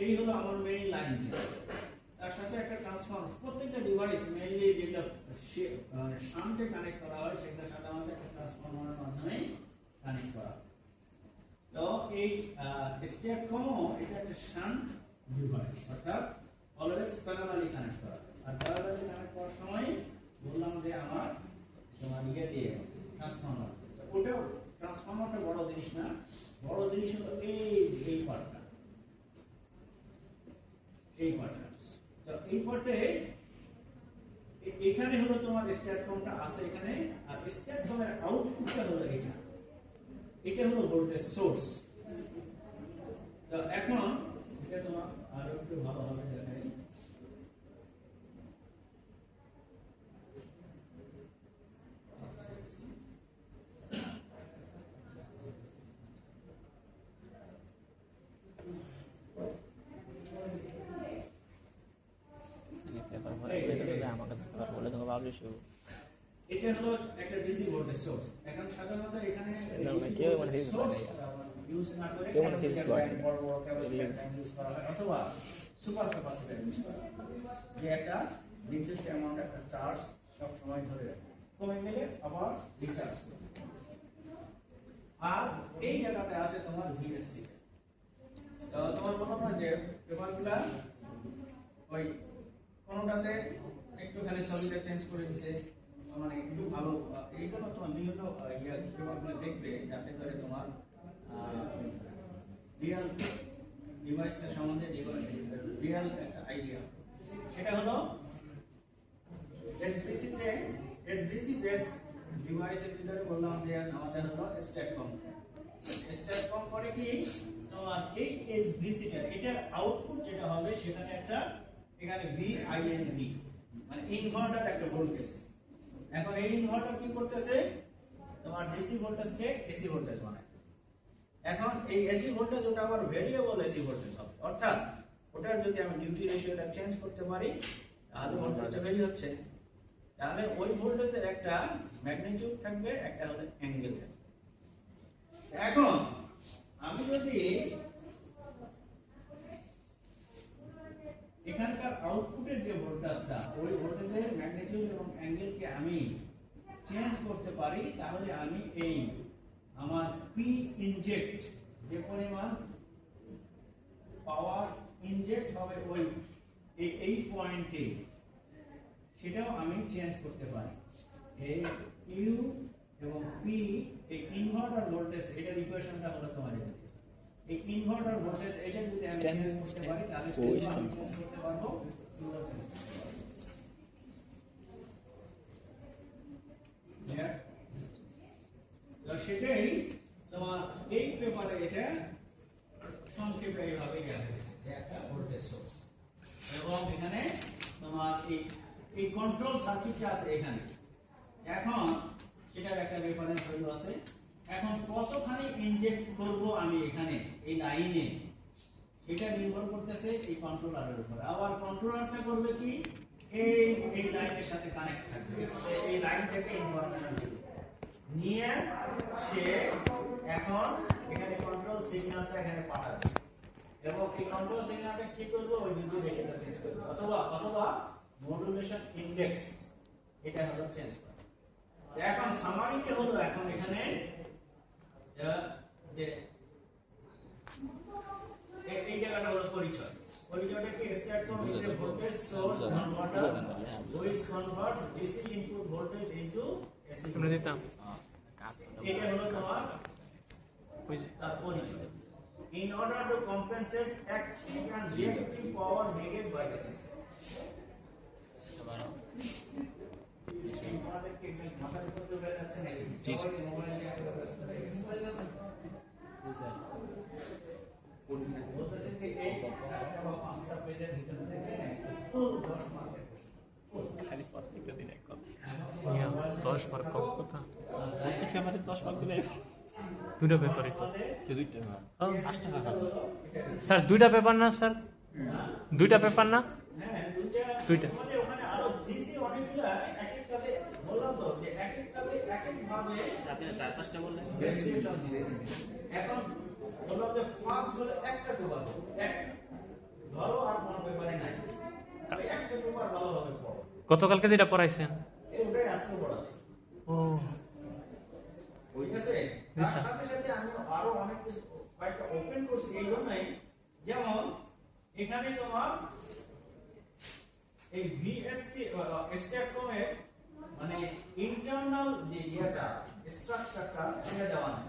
এই হলো আমার মেইন লাইনটি, তার সাথে একটা ট্রান্সফরমার। প্রত্যেকটা ডিভাইস মেইনলি যেটা শান্টে কানেক্ট করা হয় সেটা সাধারণত একটা ট্রান্সফরমারের মাধ্যমে কানেক্ট করা হয়। তো এই স্ট্যাটকমও এটা একটা শান্ট ডিভাইস, অর্থাৎ অলওয়েজ প্যারালালি কানেক্ট করা। আর প্যারালালি কানেক্ট করার সময় বললাম যে আমার তোমার দিয়ে ট্রান্সফরমার, ওটাও ট্রান্সফরমারটা বড় জিনিস না, বড় জিনিস হলো এই পার্টটা, এই পার্টটা। তো এই পার্টে এখানে হলো তোমার স্ট্যাটকমটা আছে এখানে, আর স্ট্যাটকমের আউটপুটটা হলো এটা হলো ভোল্টেজ সোর্স। তো এখন এটা তোমার আরো একটু ভালোভাবে দেখাই। এটা হলো একটা ডিসি ভোল্টেজ সোর্স। এখন সাধারণত এখানে সোর্স ইউজ না করে বড় বড় ক্যাপাসিটর ইউজ করা হয়, অথবা সুপার ক্যাপাসিটর ইউজ করা হয়, যে একটা নির্দিষ্ট অ্যামাউন্ট একটা চার্জ সব সময় ধরে রাখে, কমে গেলে আবার রিচার্জ করে। আর এই জায়গাতে আছে তোমার ভিএসসি। তো তোমার বললাম না যে পেপারগুলা ওই কোনটাতে একটুখানি সলিডে চেঞ্জ করে দিছে, মানে একটু ভালো। এই জন্য তোমার বিভিন্ন পেপারগুলো দেখবে যাতে করে তোমার রিয়েল ডিভাইসটা সম্বন্ধে রিয়েল একটা আইডিয়া। সেটা হলো এসবিসি বেস ডিভাইসের ভিতরে বললাম যে আমাদের হলো স্ট্যাটকম। স্ট্যাটকম করে কি তোমার এই এসবিসিটা, এটার আউটপুট যেটা হবে সেখানে একটা এখানে ভিআইএনভি মানে ইনভার্টার একটা ভোল্টেজ। এখন এই ইনভার্টার কি করতেছে তোমার ডিসি ভোল্টেজকে এসি ভোল্টেজ বানায়। এখন এই এসি ভোল্টেজ ওটা আবার ভেরিয়েবল এসি ভোল্টেজ হবে, অর্থাৎ ওটার যদি আমি ডিউটি রেশিওটা চেঞ্জ করতে পারি তাহলে ভোল্টেজটা ভেরি হচ্ছে। তাহলে ওই ভোল্টেজের একটা ম্যাগনিটিউড থাকবে, একটা হলো অ্যাঙ্গেল থাকবে। এখন আমি যদি এখানকার আউটপুটের যে ভোল্টেজটা, ওই ভোল্টেজের ম্যাগনিটিউড এবং অ্যাঙ্গেলকে আমি চেঞ্জ করতে পারি, তাহলে আমি এই আমার পি ইনজেক্ট যে পরিমাণ পাওয়ার ইনজেক্ট হবে ওই এই পয়েন্টে, সেটাও আমি চেঞ্জ করতে পারি। এই ইউ এবং পি এই ইনভার্টার ভোল্টেজ, এটার ইকুয়েশনটা হলো তোমার এই ইনভার্টার ভোল্টেজ, এটা যদি আমি চেঞ্জ করতে পারি তাহলে আমি চেঞ্জ করতে পারবো। তো সেটাই তোমার এই পেপারে এটা সংক্ষেপে এইভাবে দেওয়া হয়েছে যে একটা ভোল্টেজ সোর্স, এবং এখানে তোমার এই কন্ট্রোল সার্কিটটা আছে এখানে। এখন সেটার একটা রেফারেন্স ভ্যালু আছে। এখন কতখানি ইনজেক্ট করব আমি এখানে এই লাইনে, এটা নির্ভর করতেছে এই কন্ট্রোলারের উপর। আবার কন্ট্রোলারটা করবে কি এই লাইনের সাথে কানেক্ট থাকবে, এই লাইন থেকে ইনফরমেশন নিয়ে সে এখন এখানে কন্ট্রোল সিগন্যালটা এখানে পাঠাবে, এবং এই কন্ট্রোল সিগন্যালটা কি করবে ওই ডিউটি রেশিওটা চেঞ্জ করবে, অথবা মডুলেশন ইনডেক্স এটা হলো চেঞ্জ করে। এখন সামারিতে হলো এখন এখানে যে এই জায়গাটা হলো পরিচয়টা কি STATCOM is a voltage source converter which converts DC input voltage into AC voltage। এটা হলো তোমার তার পরিচয়। In order to compensate active and reactive power needed by the system। দুইটা পেপারই তো স্যার, দুইটা পেপার না স্যার, দুইটা পেপার না, দুইটা। এখন বললাম যে ফার্স্ট হলো একটা পেপার, ধরো আর কোনো পেপারে নাই, ওই একটা পেপার ভালোভাবে পড়ো। গতকালকে যেটা পড়াইছেন এই ওটাই আজকে পড়াচ্ছি, ও ঠিক আছে? তার সাথে সাথে আমি আরো অনেক কিছু কয়েকটা ওপেন করছি এই জন্যই, যেমন এখানে তোমার এই ভিএসসি স্ট্যাটকমের মানে ইন্টারনাল যে ইয়েটা স্ট্রাকচারটা সেটা দেওয়া নেই,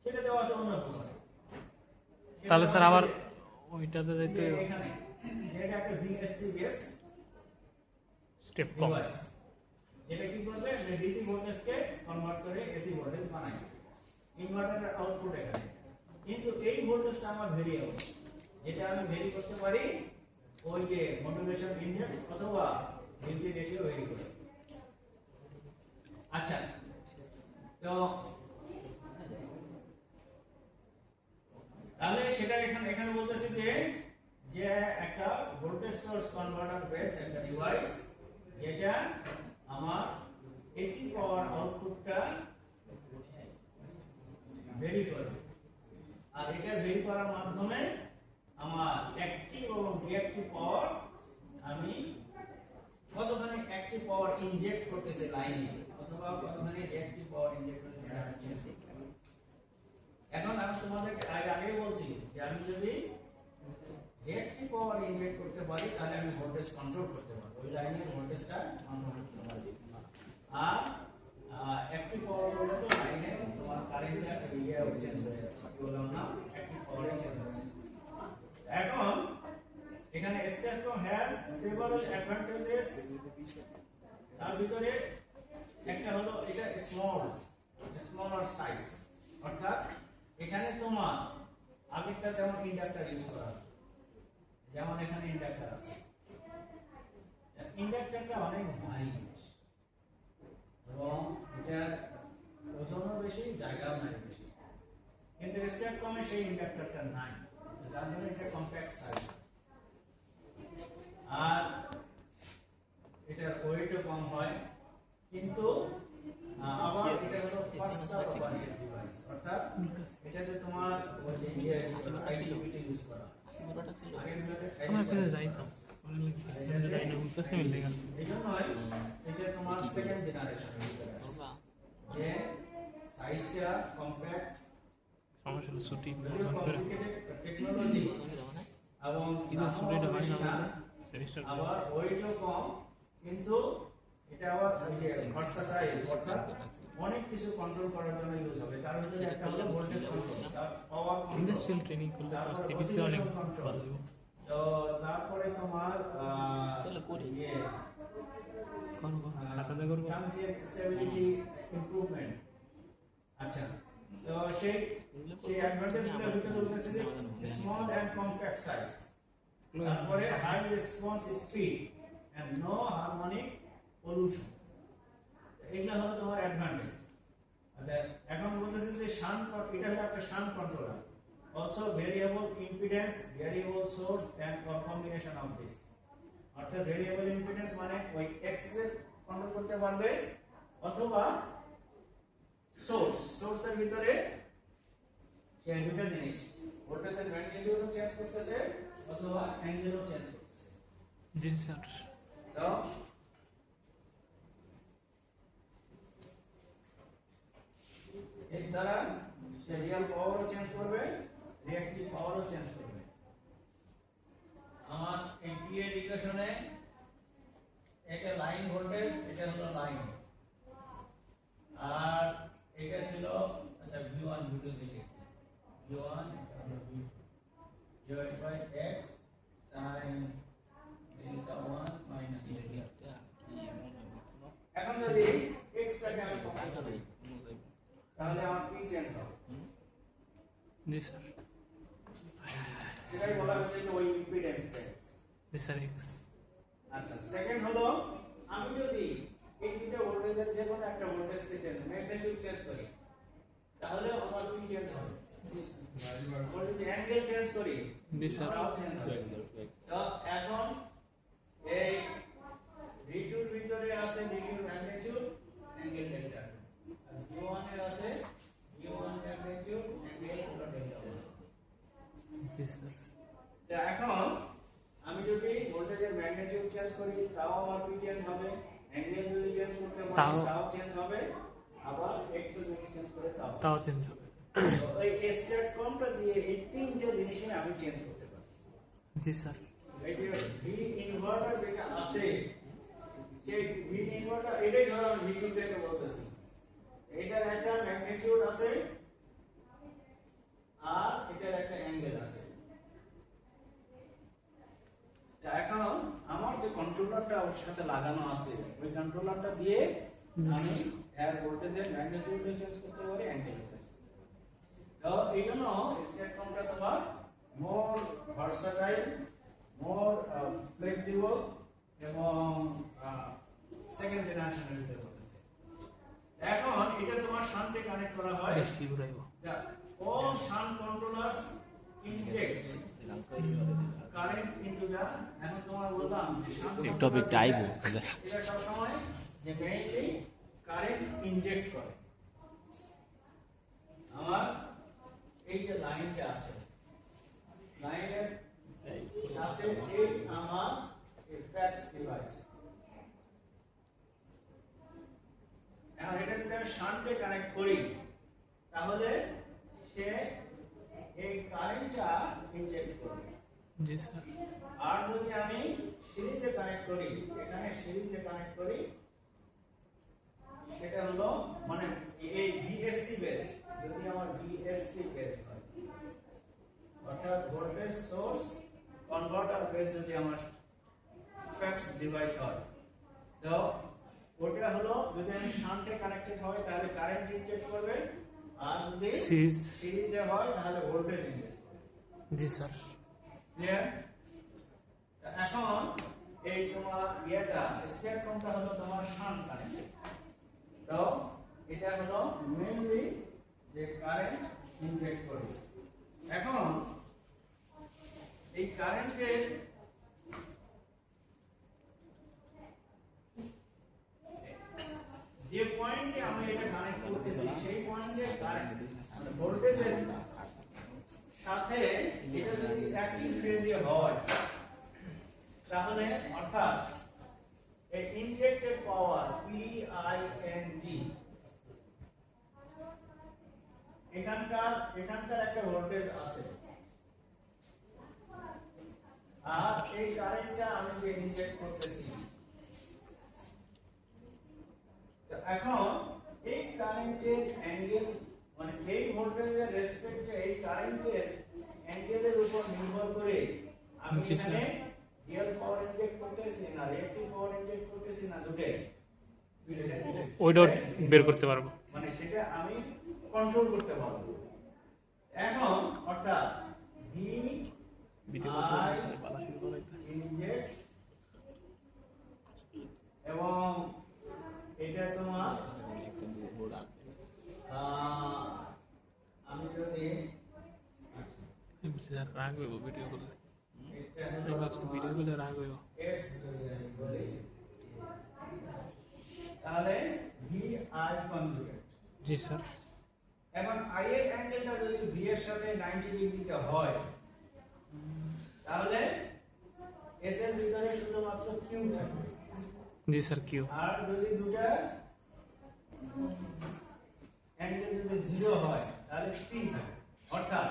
সেটা দেওয়া আছে অন্য পেপারে। তাহলে স্যার আবার ওইটাতে যাইতে এখানে এটা একটা ভিএসসি বেস স্টেপ কম ডিভাইস, যেটা কি করবে যে ডিসি ভোল্টেজকে কনভার্ট করে এসি ভোল্টেজ বানায়, ইনভার্টারের আউটপুট এখানে। কিন্তু এই ভোল্টেজটা আমার ভেরিয়েবল, যেটা আমি ভেরি করতে পারি ওই যে মডুলেশন ইনডেক্স অথবা ডিউটি রেশিও ভেরি করে। আচ্ছা, তো তাহলে সেটা এখানে বলতেছি যে যে একটা ভোল্টেজ সোর্স কনভার্টার বেস একটা ডিভাইস, যেটা আমার এসি পাওয়ার আউটপুটটা ভেরি করবে, আর এটা ভেরি করার মাধ্যমে আমার অ্যাক্টিভ এবং রিঅ্যাক্টিভ পাওয়ার আমি কতখানি অ্যাক্টিভ পাওয়ার ইনজেক্ট করতেছে লাইনে অথবা কতখানি রিঅ্যাক্টিভ পাওয়ার ইনজেক্ট করতেছে। এখন আমি তোমাদেরকে আগে বলছি যে আমি যদি রিঅ্যাক্টিভ পাওয়ার ইনজেক্ট করতে পারি তাহলে আমি ভোল্টেজ কন্ট্রোল করতে পারবো, ওই লাইনের ভোল্টেজটা কন্ট্রোল করতে পারবো। আর অ্যাক্টিভ পাওয়ার হলো তো লাইনে তোমার কারেন্টটা ইয়ে চেঞ্জ হয়ে যাচ্ছে, কি বললাম না, অ্যাক্টিভ পাওয়ারে চেঞ্জ হচ্ছে। এখন এখানে স্ট্যাটকম হ্যাজ সেভারাল অ্যাডভান্টেজেস, তার ভিতরে একটা হলো এটা স্মলার সাইজ, অর্থাৎ এখানে তোমার আগেরটা যেমন ইন্ডাক্টর ইউজ করা, যেমন এখানে ইন্ডাক্টর আছে, ইন্ডাক্টরটা অনেক ভারী এবং এটার ওজনও বেশি, জায়গাও নাই বেশি, কিন্তু স্ট্যাটকমে সেই ইন্ডাক্টরটা নাই, যার জন্য এটা কম্প্যাক্ট সাইজ, আর এটার ওয়েটও কম হয়। কিন্তু আবার এটা হলো ফাস্টার অপারেটিং ডিভাইস, অর্থাৎ এটাতে তোমার ওই যে আইডিবিটি ইউজ করা আগের ভিতরে আমার কাছে যাইতাম এই জন্যই এটা তোমার সেকেন্ড জেনারেশন যে সাইজটা কম্প্যাক্ট, সমস্যা ছুটি টেকনোলজি এবং আবার ওয়েটও কম, কিন্তু এটা আবার ওই যে ভার্সাটাইল, অর্থাৎ অনেক কিছু কন্ট্রোল করার জন্য ইউজ হবে। তার ভিতরে একটা হলো ভোল্টেজ কন্ট্রোল, পাওয়ার ইন্ডাস্ট্রিয়াল ট্রেনিং করলে আর সিবিসি অনেক ভালো। তো তারপরে তোমার ইয়ে ট্রানজিয়েন্ট স্টেবিলিটি ইমপ্রুভমেন্ট। আচ্ছা, তো সেই অ্যাডভান্টেজগুলোর ভিতরে বলতেছে যে স্মল এন্ড কম্প্যাক্ট সাইজ, তারপরে high response speed and no harmonic pollution, এগুলো হলো তোমার অ্যাডভান্টেজ। আচ্ছা, এখন বলতেছে যে শান্ট, এটা হলো একটা shunt controller, also variable impedance, variable source and or combination of this. অর্থাৎ ভেরিয়েবল ইম্পিডেন্স মানে ওই এক্স এর কন্ট্রোল করতে পারবে, অথবা সোর্সের ভিতরে এই দুটো জিনিস ভোল্টেজের ম্যাগনিটিউডও চেঞ্জ করতেছে অথবা অ্যাঙ্গেলও চেঞ্জ করতেছে। জি স্যার। তো এর দ্বারা রিয়েল পাওয়ারও চেঞ্জ করবে, রিঅ্যাক্টিভ পাওয়ারও চেঞ্জ করবে। আমার এই পি এর ইকুয়েশনে এটা লাইন ভোল্টেজ, এটা হলো লাইন, আর এটা ছিল আচ্ছা V1 V2 দিকে V1 এটা হলো V2 divided by x sin delta 1 minus delta। এখন যদি x টাকে আমি কমাই তাহলে আমার কি চেঞ্জ হবে? জি স্যার। সেটাই বলা হচ্ছে যে ওই ইম্পিডেন্স চেঞ্জ। জি স্যার এক্স। আচ্ছা, সেকেন্ড হলো আমি যদি এই দুটো ভোল্টেজের যে কোনো একটা ভোল্টেজকে চেঞ্জ ম্যাগনিটিউড চেঞ্জ করি তাহলে আমার কি চেঞ্জ হবে? যদি অ্যাঙ্গেল চেঞ্জ করি জি স্যার। তো এখন এই V2 এর ভিতরে আছে V2 ম্যাগনিটিউড অ্যাঙ্গেল ডেল্টা, আর V1 এর আছে V1 ম্যাগনিটিউড অ্যাঙ্গেল হলো ডেল্টা। জি স্যার। তো এখন যদি ভোল্টেজের ম্যাগনিটিউড চেঞ্জ করি তাও আমার কি চেঞ্জ হবে, অ্যাঙ্গেল যদি চেঞ্জ করতে পারি তাও চেঞ্জ হবে, আবার এক্স যদি চেঞ্জ করে তাও চেঞ্জ হবে। তো এই স্টেট কমটা দিয়ে এই তিনটে জিনিসই আমি চেঞ্জ করতে পারি। জি স্যার। এই যে ভি ইনভার্টার যেটা আছে সেই ভি ইনভার্টার এটাই ধরো আমি ভি থেকে বলতেছি, এটার একটা ম্যাগনিটিউড আছে আর এটার একটা অ্যাঙ্গেল আছে। এখন আমার যে কন্ট্রোলারটা ওর সাথে লাগানো আছে ওই কন্ট্রোলারটা দিয়ে আমি এর ভোল্টেজের ম্যাগনিটিউড চেঞ্জ করতে পারি, অ্যাঙ্গেল চেঞ্জ করতে পারি। তো এই জন্য স্পেকট্রামটা তোমার মোর ভার্সাটাইল, মোর ফ্লেক্সিবল এবং সেকেন্ড জেনারেশনের ভিতরে বলতেছে। এখন এটা তোমার শান্টে কানেক্ট করা হয়। বেশি ঘুরাইবো। All shunt controllers inject current into the, এখন তোমার বললাম যে shunt एक टॉपिक टाइप हो এটা সব সময় যে মেইনলি কারেন্ট ইনজেক্ট করে। আমার এই যে লাইনটা আছে, লাইনের সাথে এই আমার ফ্যাক্স ডিভাইস, এখন এটা যদি আমি শান্টে কানেক্ট করি তাহলে সে এই কারেন্টটা ইনজেক্ট করবে। জি স্যার। আর যদি আমি সিরিজে কানেক্ট করি, এখানে সিরিজে কানেক্ট করি, সেটা হলো মানে এই ভিএসসি বেস, যদি আমার ভিএসসি বেস হয় অর্থাৎ ভোল্টেজ সোর্স কনভার্টার বেস যদি আমার ফ্যাক্স ডিভাইস হয়, তো ওটা হলো যদি আমি শান্টে কানেক্টেড হয় তাহলে কারেন্ট ইনজেক্ট করবে, আর যদি সিরিজে হয় তাহলে ভোল্টেজ ইনজেক্ট করবে। জি স্যার। ক্লিয়ার? এখন এই তোমার এটা স্পেকট্রামটা হলো তোমার শান্ট কানেক্টেড। তো এটা হলো মেইনলি যে কারেন্ট ইনজেক্ট করবে। এখন এই কারেন্টের যে পয়েন্টে আমি এটা কানেক্ট করতেছি সেই পয়েন্টে কারেন্ট মানে ভোল্টেজের সাথে এটা যদি একই ফেজে হয় তাহলে অর্থাৎ এই ইনজেক্টেড পাওয়ার PING এখানকার একটা ভোল্টেজ আছে, আর এই কারেন্টটা আমি যে ইনজেক্ট করতেছি, এখন এই কারেন্টের অ্যাঙ্গেল মানে এই ভোল্টেজের রেসপেক্টে এই কারেন্টের অ্যাঙ্গেলের উপর নির্ভর করে আমি এখানে রিয়েল পাওয়ার ইনজেক্ট করতেছি না রিঅ্যাক্টিভ পাওয়ার ইনজেক্ট করতেছি না দুটোই ওইটা বের করতে পারবো, মানে সেটা আমি কন্ট্রোল করতে পারবো। এখন অর্থাৎ ভি আই ইনজেক্ট এবং এটা তোমার আমি যদি রাগ হইব ভিডিও করলে, ভিডিও করলে রাগ হইব। এস বলি তাহলে V I conjugate. G sir. এখন আই এর অ্যাঙ্গেলটা যদি ভি এর সাথে 90 ডিগ্রিতে হয় তাহলে এস এর ভিতরে শুধুমাত্র কিউ থাকবে। জি স্যার কিউ। আর যদি দুটো অ্যাঙ্গেল যদি 0 হয় তাহলে পি থাকবে, অর্থাৎ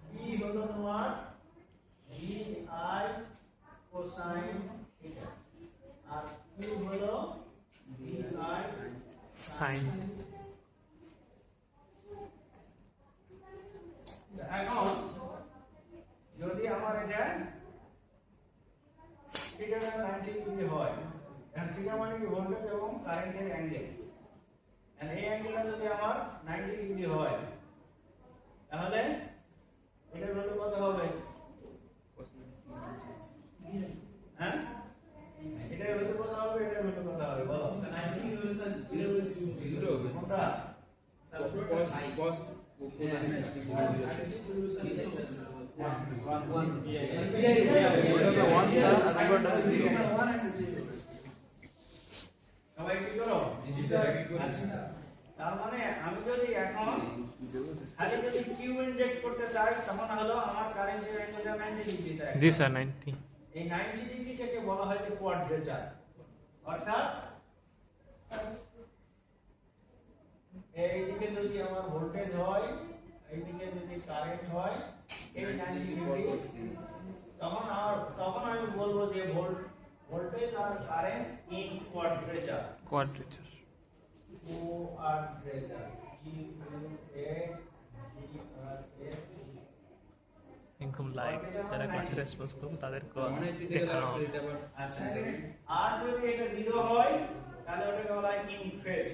পি হলো তোমার ভি আই কোসাইন থিটা আর কিউ হলো ভি আই সাইন। এখন যদি আমার এটা থিটা 90 ডিগ্রি হয়, থিটা মানে কি ভোল্টেজ এবং কারেন্টের অ্যাঙ্গেল, আর এই অ্যাঙ্গেলটা যদি আমার 90 ডিগ্রি হয় তাহলে এটা ভ্যালু কত হবে? হ্যাঁ এটা ভ্যালু কত হবে? এটা ভ্যালু কত হবে বলো? 90 হলো স্যার 0 হবে কোনটা? cos সবাই কি করো? জি স্যার। আচ্ছা তার মানে আমি যদি এখন খালি যদি কিউ ইনজেক্ট করতে চাই তখন হলো আমার কারেন্টের অ্যাঙ্গেলটা 90 ডিগ্রি থাকে। জি স্যার 90। এই 90 ডিগ্রিটাকে বলা হয় যে কোয়াড্রেচার, অর্থাৎ এইদিকে যদি আমার ভোল্টেজ হয়, এইদিকে যদি কারেন্ট হয়, এই 90 ডিগ্রি, তখন আমি বলবো যে ভোল্টেজ আর current in quadrature. Quadrature. Quadrature একদম লাইভ যারা ক্লাসে রেসপন্স করবে তাদেরকে মানে একটি থেকে দেখানো হবে। এটা আবার আচ্ছা, আর যদি এটা 0 হয় তাহলে ওটাকে বলা হয় ইন ফেজ,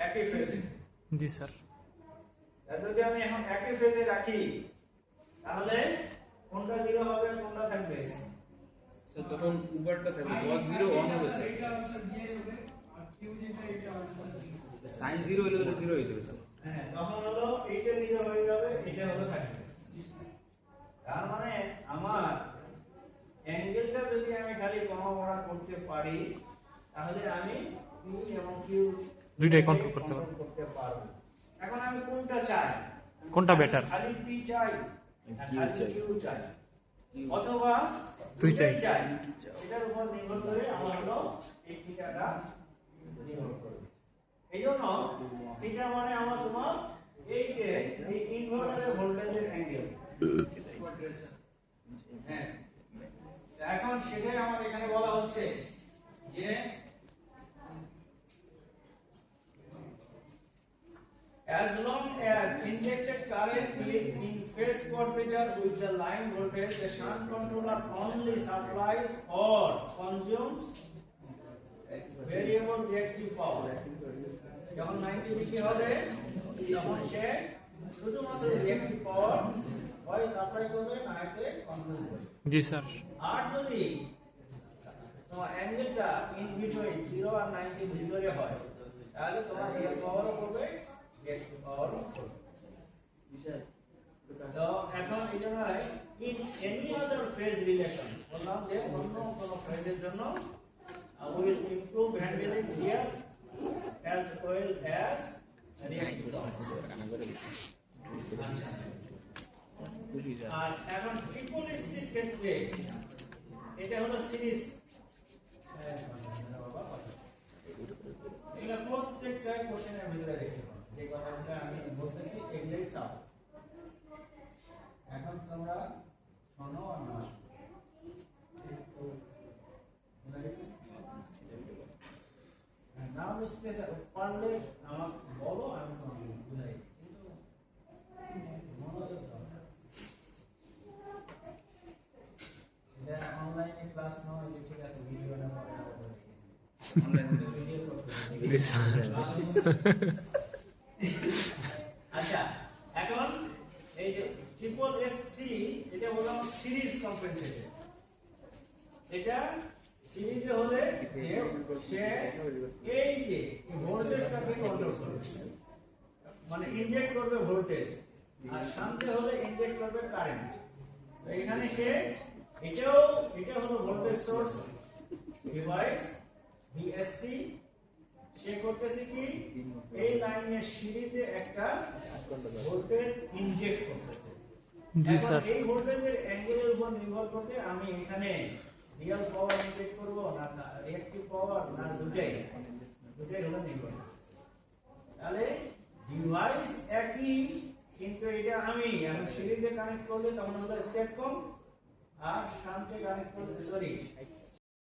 একই ফেজে। জি স্যার। আর যদি আমি এখন একই ফেজে রাখি তাহলে কোনটা 0 হবে কোনটা থাকবে? তো তখন উপরটা থাকবে cos 0 অন হবে স্যার। sin 0 হলে তো 0 হয়ে যাবে স্যার। হ্যাঁ, তখন হলো এইটা 0 হয়ে যাবে, এটা হলো থাকবে। তার মানে আমার অ্যাঙ্গেলটা যদি আমি খালি কমা বড়া করতে পারি তাহলে আমি P এবং Q দুইটাই কন্ট্রোল করতে পারবো। এখন আমি কোনটা চাই? কোনটা বেটার? খালি P চাই, Q খালি চাই। Q চাই, অথবা দুইটাই দুইটাই চাই। এটার উপর নির্ভর করে আমার হলো এই থিটাটা নির্ভর করবে। এইজন্য থিটা মানে আমার তোমার এই যে এই ইনভার্টারের ভোল্টেজের অ্যাঙ্গেল। হ্যাঁ, এখন সেটাই আমার এখানে বলা হচ্ছে যে as long as injected current is in phase quadrature with the line voltage, the shunt controller only supplies or consumes variable reactive power. যখন 90 ডিগ্রি হবে তখন সে শুধুমাত্র রিঅ্যাক্টিভ পাওয়ার হয় সাপ্লাই করবে না এতে কন্ট্রোল করবে। জি স্যার। আর যদি তোমার অ্যাঙ্গেলটা ইন বিটুইন 0 আর 90 ভিতরে হয় তাহলে তোমার রিয়েল পাওয়ারও করবে, রিঅ্যাক্টিভ পাওয়ারও করবে। তো এখন এই জন্য in any other phase relation বললাম যে অন্য কোনো ফেজের জন্য will improve handling here as well as reactive power. আর এখন ট্রিপল এসসির ক্ষেত্রে এটা হলো সিরিজ। এগুলো প্রত্যেকটা কোশ্চেনের ভিতরে দেখতে পাবো, যে কথাগুলো আমি বলতেছি এগুলোই চাও। এখন তোমরা শোনো আর না শোনো। না বুঝতে পারলে আমাকে বলো, আমি তোমাকে বুঝাই, কিন্তু মনোযোগ দরকার। এটা অনলাইনে ক্লাস নয় যে ঠিক আছে ভিডিওটা পরে আবার দেখি। অনলাইনে ভিডিও করতে জি স্যার। আচ্ছা, এখন এই যে ট্রিপল এসসি এটা হলো সিরিজ কম্পেনসেটর। এটা সিরিজে হলে যে সে এই যে ভোল্টেজটাকে কন্ট্রোল করবে, মানে ইনজেক্ট করবে ভোল্টেজ, আর শান্তে হলে ইনজেক্ট করবে কারেন্ট। তো এখানে সে এটা হলো ভোল্টেজ সোর্স ডিভাইস ভিএসসি। সে করতেছে কি এই লাইনের সিরিজে একটা ভোল্টেজ ইনজেক্ট করতেছে। জি স্যার। এই ভোল্টেজের অ্যাঙ্গেলের উপর নির্ভর করে আমি এখানে রিয়েল পাওয়ার ইনজেক্ট করব না রিঅ্যাক্টিভ পাওয়ার না দুটাই হলো নির্ভর করতেছে। তাহলে ডিভাইস একই, কিন্তু এটা আমি সিরিজে কানেক্ট করলে তখন হলো স্টেপ কম, আর শান্টে কানেক্ট করলে